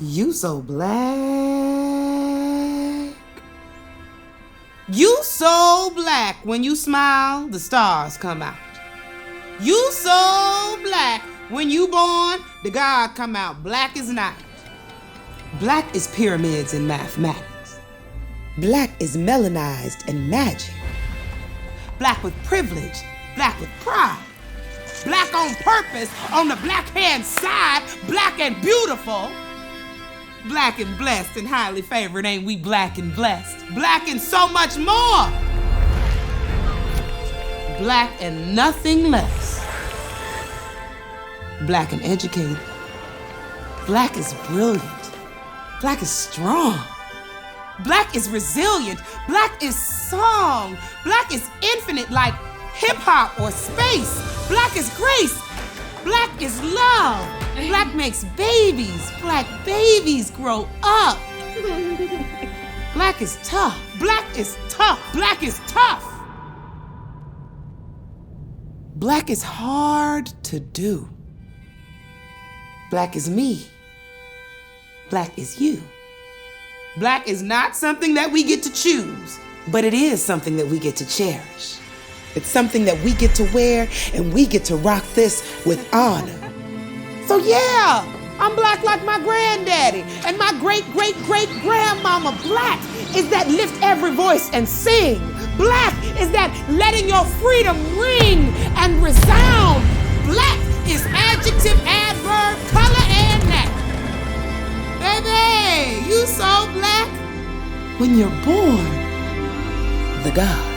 You so black. You so black. When you smile, the stars come out. You so black. When you born, the God come out. Black is night. Black is pyramids and mathematics. Black is melanized and magic. Black with privilege. Black with pride. Black on purpose, on the black hand side. Black and beautiful. Black and blessed and highly favored, ain't we black and blessed? Black and so much more. Black and nothing less. Black and educated. Black is brilliant. Black is strong. Black is resilient. Black is song. Black is infinite like hip-hop or space. Black is grace. Black is love. Black makes babies. Black babies grow up. Black is tough. Black is tough. Black is tough. Black is hard to do. Black is me. Black is you. Black is not something that we get to choose, but it is something that we get to cherish. It's something that we get to wear, and we get to rock this with honor. So yeah, I'm black like my granddaddy, and my great-great-great-grandmama. Black is that lift every voice and sing. Black is that letting your freedom ring and resound. Black is adjective, adverb, color, and noun. Baby, you so black. When you're born, the God.